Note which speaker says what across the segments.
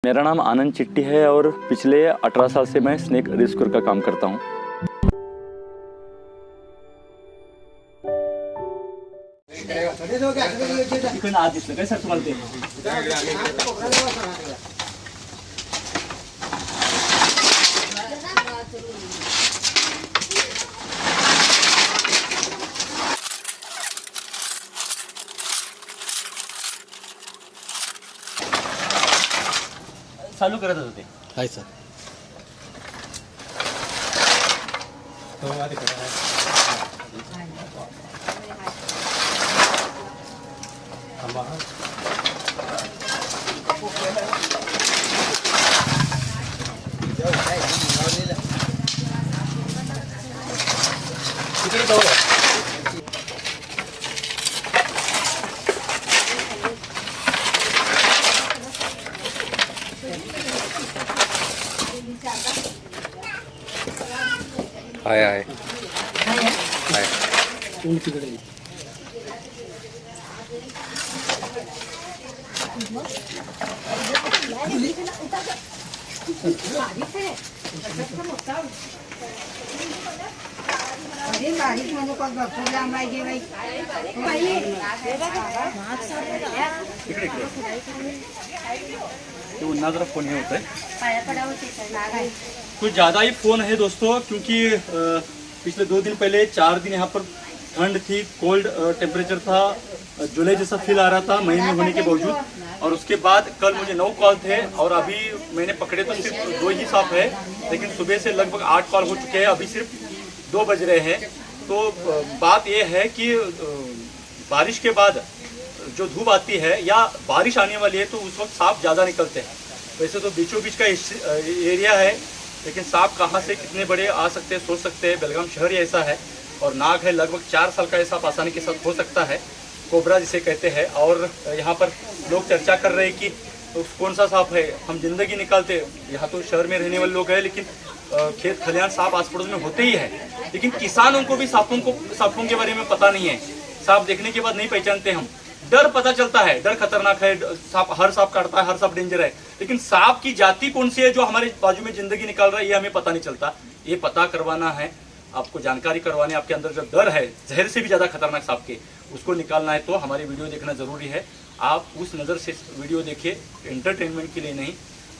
Speaker 1: मेरा नाम आनंद चिट्टी है और पिछले 18 साल से मैं स्नेक रेस्क्यूअर का काम करता हूँ। चालू करत होते
Speaker 2: हाय सर.
Speaker 3: हाय हाय हाय.
Speaker 4: बारीक मध्ये कोण भरपूर लांब आहे गे बाई.
Speaker 1: जरा फोन नहीं होता है, कुछ ज़्यादा ही फ़ोन है दोस्तों, क्योंकि पिछले 2 दिन पहले 4 दिन यहाँ पर ठंड थी, कोल्ड टेम्परेचर था, जुलाई जैसा फील आ रहा था मई में होने के बावजूद। और उसके बाद कल मुझे 9 कॉल थे और अभी मैंने पकड़े तो सिर्फ 2 ही सांप है, लेकिन सुबह से लगभग 8 कॉल हो चुके हैं, अभी सिर्फ 2 बज रहे हैं। तो बात यह है कि बारिश के बाद जो धूप आती है या बारिश आने वाली है तो उस वक्त सांप ज़्यादा निकलते हैं। वैसे तो बीचों बीच का एरिया है, लेकिन सांप कहाँ से कितने बड़े आ सकते हैं सोच सकते हैं। बेलगाम शहर ही ऐसा है और नाग है, लगभग 4 साल का ये सांप आसानी के साथ हो सकता है, कोबरा जिसे कहते हैं। और यहाँ पर लोग चर्चा कर रहे हैं कि कौन सा सांप है, हम जिंदगी निकालते। यहाँ तो शहर में रहने वाले लोग हैं, लेकिन खेत खलिहान सांप आस पड़ोस में होते ही है, लेकिन किसानों को भी सांपों के बारे में पता नहीं है। सांप देखने के बाद नहीं पहचानते हम, डर पता चलता है, डर खतरनाक है, सांप हर सांप काटता है, हर सांप डेंजर है, लेकिन सांप की जाति कौन सी है जो हमारे बाजू में जिंदगी निकाल रहा है ये हमें पता नहीं चलता। ये पता करवाना है आपको, जानकारी करवानी, आपके अंदर जो डर है जहर से भी ज्यादा खतरनाक सांप के, उसको निकालना है तो हमारी वीडियो देखना जरूरी है। आप उस नज़र से वीडियो देखिए, एंटरटेनमेंट के लिए नहीं,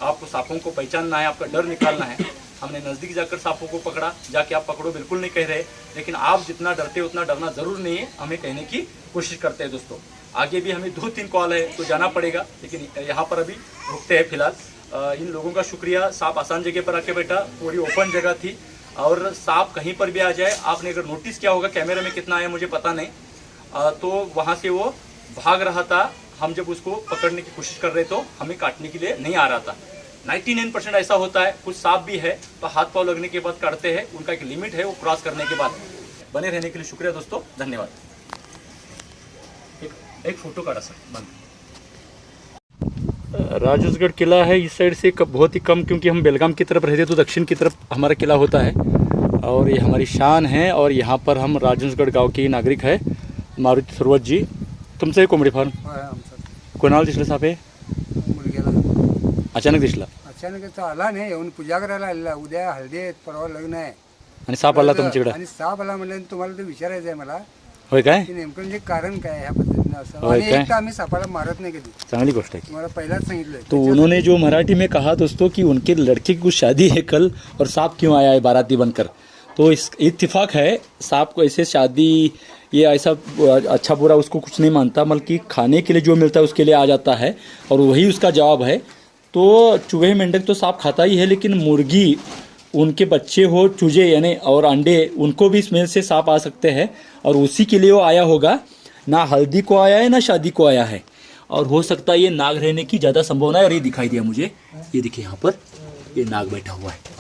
Speaker 1: आपको सांपों को पहचानना है, आपका डर निकालना है। हमने नज़दीक जाकर सांपों को पकड़ा, जाके आप पकड़ो बिल्कुल नहीं कह रहे, लेकिन आप जितना डरते हो उतना डरना जरूर नहीं है, हमें कहने की कोशिश करते हैं दोस्तों। आगे भी हमें 2-3 कॉल है तो जाना पड़ेगा, लेकिन यहाँ पर अभी रुकते हैं फिलहाल। इन लोगों का शुक्रिया, सांप आसान जगह पर आके बैठा, पूरी ओपन जगह थी और सांप कहीं पर भी आ जाए, आपने अगर नोटिस किया होगा कैमरे में कितना आया मुझे पता नहीं, तो वहाँ से वो भाग रहा था। हम जब उसको पकड़ने की कोशिश कर रहे तो हमें काटने के लिए नहीं आ रहा था। 99% ऐसा होता है, कुछ सांप भी है तो हाथ पाँव लगने के बाद काटते हैं, उनका एक लिमिट है, वो क्रॉस करने के बाद। बने रहने के लिए शुक्रिया दोस्तों, धन्यवाद। एक फोटो काटा सर बंद। राजूसगढ़ किला है इस साइड से बहुत ही कम, क्योंकि हम बेलगाम की तरफ रहते तो दक्षिण की तरफ हमारा किला होता है और ये हमारी शान है। और यहाँ पर हम राजूसगढ़ गांव के नागरिक है। मारुती सुरवत जी, तुमचं हे कोंबडी फार्म कोणाला दिसलं साप हे? अचानक दिसला?
Speaker 5: अचानक तो आला नाही, येऊन पूजा करायला आलेला. उद्या हळदी आहेत, परवा लग्न आहे
Speaker 1: आणि साप आला तुमच्याकडे?
Speaker 5: आणि साप आला म्हणलं तुम्हाला ते विचारायचं आहे मला,
Speaker 1: होय काय?
Speaker 5: की नेमकं म्हणजे कारण काय ह्या पद्धतीने असं.
Speaker 1: होय
Speaker 5: आणि
Speaker 1: काय?
Speaker 5: एक तर आम्ही सापाला मारत नाही कधी,
Speaker 1: चांगली गोष्ट है।
Speaker 5: तुम्हाला पहिलाच सांगितलं.
Speaker 1: तो उन्होंने जो मराठी में कहा दोस्तों कि उनके लड़के की कुछ शादी है कल और सांप क्यों आया है बाराती बनकर, तो इस इत्तेफाक है। सांप को ऐसे शादी ये ऐसा अच्छा बुरा उसको कुछ नहीं मानता, बल्कि खाने के लिए जो मिलता है उसके लिए आ जाता है और वही उसका जवाब है। तो चूहे मेंढक तो सांप खाता ही है, लेकिन मुर्गी, उनके बच्चे हो चूजे यानी और अंडे, उनको भी स्मेल से सांप आ सकते हैं और उसी के लिए वो आया होगा। ना हल्दी को आया है ना शादी को आया है, और हो सकता है ये नाग रहने की ज़्यादा संभावना है। और ये दिखाई दिया मुझे, ये देखिए यहाँ पर ये नाग बैठा हुआ है।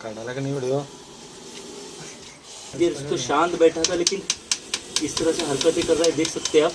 Speaker 3: काढायला का नाही व्हिडिओ?
Speaker 1: ये तो शांत बैठा था लेकिन इस तरह से हरकतें कर रहा है, देख सकते हैं आप।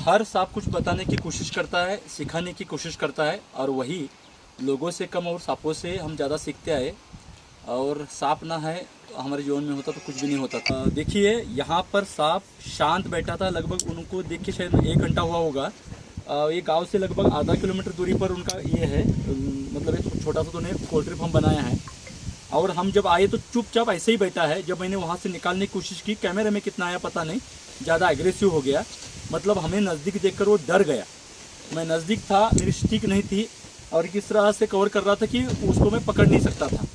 Speaker 1: हर सांप कुछ बताने की कोशिश करता है, सिखाने की कोशिश करता है, और वही लोगों से कम और सांपों से हम ज़्यादा सीखते आए। और सांप ना है हमारे जीवन में होता तो कुछ भी नहीं होता था। देखिए यहाँ पर सांप शांत बैठा था, लगभग उनको देख के शायद 1 घंटा हुआ होगा। ये गांव से लगभग आधा किलोमीटर दूरी पर उनका ये है, मतलब एक छोटा सा तो नहीं पोल्ट्री फार्म बनाया है। और हम जब आए तो चुपचाप ऐसे ही बैठा है। जब मैंने वहाँ से निकालने की कोशिश की, कैमरे में कितना आया पता नहीं, ज़्यादा एग्रेसिव हो गया, मतलब हमें नज़दीक देखकर वो डर गया। मैं नज़दीक था, मेरी स्टिक नहीं थी और किस तरह से कवर कर रहा था कि उसको मैं पकड़ नहीं सकता था।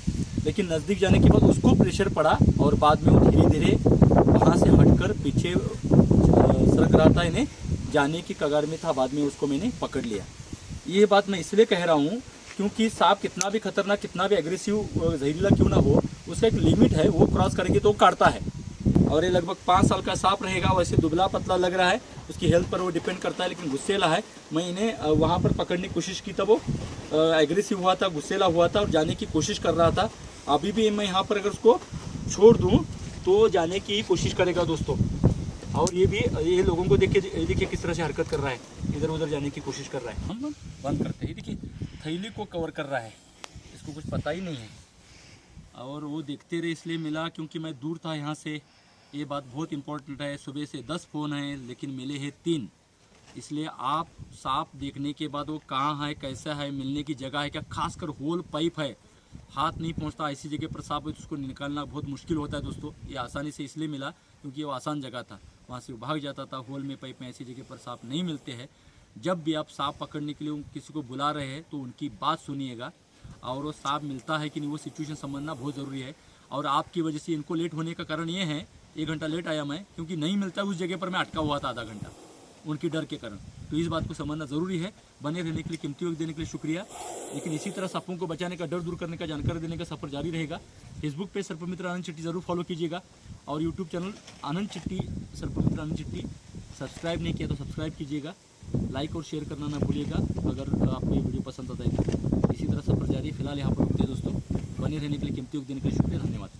Speaker 1: लेकिन नज़दीक जाने के बाद उसको प्रेशर पड़ा और बाद में वो धीरे धीरे वहाँ से हटकर पीछे सरक रहा था, इन्हें जाने की कगार में था। बाद में उसको मैंने पकड़ लिया। ये बात मैं इसलिए कह रहा हूँ क्योंकि सांप कितना भी खतरनाक, कितना भी एग्रेसिव, जहरीला क्यों ना हो, उसका एक लिमिट है, वो क्रॉस करेंगे तो वो काटता है। और ये लगभग 5 साल का सांप रहेगा, वैसे दुबला पतला लग रहा है, उसकी हेल्थ पर वो डिपेंड करता है, लेकिन गुस्सेला है। मैं इन्हें वहाँ पर पकड़ने की कोशिश की तब वो एग्रेसिव हुआ था, गुस्सेला हुआ था और जाने की कोशिश कर रहा था। अभी भी मैं यहाँ पर अगर उसको छोड़ दूँ तो जाने की कोशिश करेगा दोस्तों। और ये भी, ये लोगों को देखिए किस तरह से हरकत कर रहा है, इधर उधर जाने की कोशिश कर रहा है। हम बंद करते हैं, देखिए थैली को कवर कर रहा है, इसको कुछ पता ही नहीं है। और वो देखते रहे इसलिए मिला क्योंकि मैं दूर था यहाँ से। ये बात बहुत इंपॉर्टेंट है। सुबह से 10 फ़ोन हैं लेकिन मिले हैं 3। इसलिए आप सांप देखने के बाद वो कहाँ है, कैसा है, मिलने की जगह है क्या, खासकर होल पाइप है, हाथ नहीं पहुँचता, ऐसी जगह पर सांप है तो उसको निकालना बहुत मुश्किल होता है दोस्तों। ये आसानी से इसलिए मिला क्योंकि वो आसान जगह था, वहाँ से वो भाग जाता था। होल में, पाइप में, ऐसी जगह पर सांप नहीं मिलते हैं। जब भी आप सांप पकड़ने के लिए किसी को बुला रहे हैं तो उनकी बात सुनिएगा, और वो सांप मिलता है कि नहीं वो सिचुएशन समझना बहुत ज़रूरी है। और आपकी वजह से इनको लेट होने का कारण ये है, 1 घंटा लेट आया मैं, क्योंकि नहीं मिलता उस जगह पर मैं अटका हुआ था आधा घंटा, उनकी डर के कारण। तो इस बात को समझना ज़रूरी है। बने रहने के लिए, कीमती वक्त देने के लिए शुक्रिया। लेकिन इसी तरह सांपों को बचाने का, डर दूर करने का, जानकारी देने का सफ़र जारी रहेगा। फेसबुक पे सर्पमित्र आनंद चिट्टी ज़रूर फॉलो कीजिएगा, और यूट्यूब चैनल आनंद चिट्टी, सर्पमित्र आनंद चिट्टी सब्सक्राइब नहीं किया तो सब्सक्राइब कीजिएगा। लाइक और शेयर करना ना भूलिएगा अगर आपको ये वीडियो पसंद आता है तो। इसी तरह सफ़र जारी। फिलहाल यहाँ पर रुकते हैं दोस्तों। बने रहने के लिए, कीमती वक्त देने के लिए शुक्रिया, धन्यवाद।